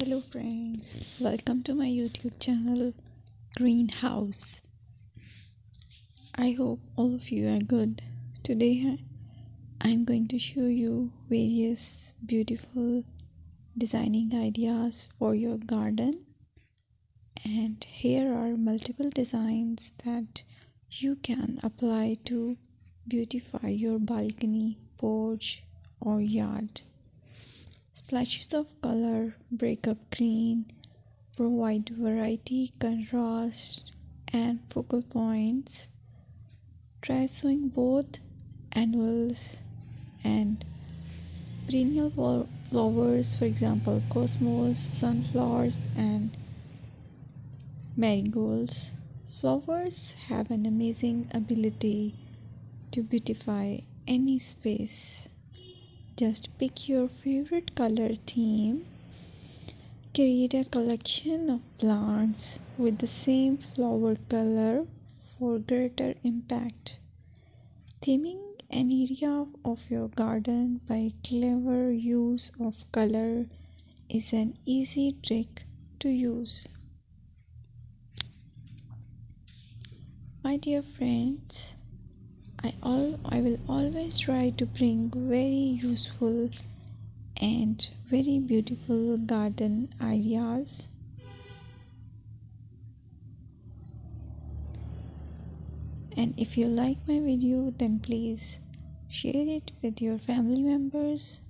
Hello friends, welcome to my YouTube channel Greenhouse. I hope all of you are good. Today I'm going to show you various beautiful designing ideas for your garden, and here are multiple designs that you can apply to beautify your balcony, porch or yard. Splashes of color break up green, provide variety, contrast, and focal points. Try sowing both annuals and perennial flowers, for example, cosmos, sunflowers, and marigolds. Flowers have an amazing ability to beautify any space. Just pick your favorite color theme. Create a collection of plants with the same flower color for greater impact. Theming an area of your garden by clever use of color is an easy trick to use. My dear friends, I will always try to bring very useful and very beautiful garden ideas. And if you like my video, then please share it with your family members.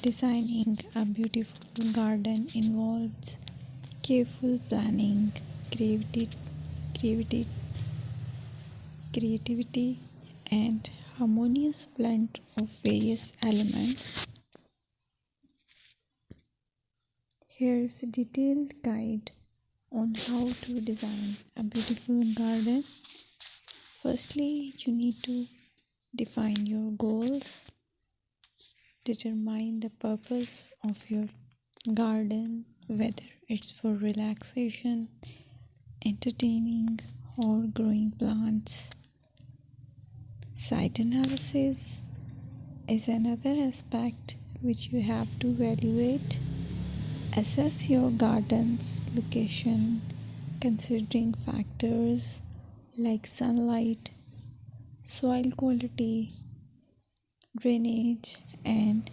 Designing a beautiful garden involves careful planning, creativity, and harmonious blend of various elements. Here's a detailed guide on how to design a beautiful garden. Firstly, you need to define your goals. Determine the purpose of your garden, whether it's for relaxation, entertaining, or growing plants. Site analysis is another aspect which you have to evaluate. Assess your garden's location, considering factors like sunlight, soil quality, drainage, and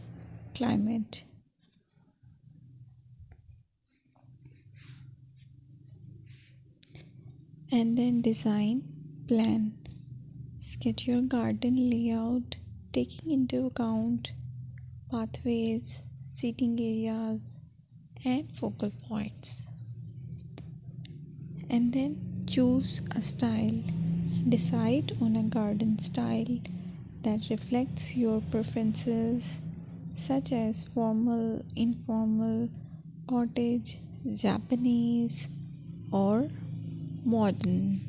climate. And then design plan. Sketch your garden layout, taking into account pathways, seating areas, and focal points. And then choose a style. Decide on a garden style that reflects your preferences, such as formal, informal, cottage, Japanese, or modern.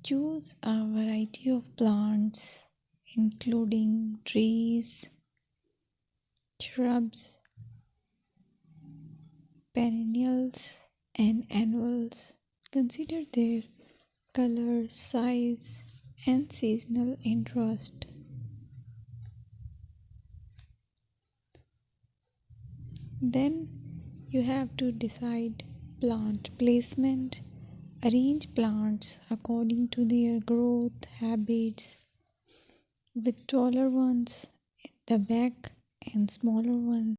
Choose a variety of plants, including trees, shrubs, perennials, and annuals. Consider their color, size, and seasonal interest. Then you have to decide plant placement. Arrange plants according to their growth habits, with taller ones at the back and smaller ones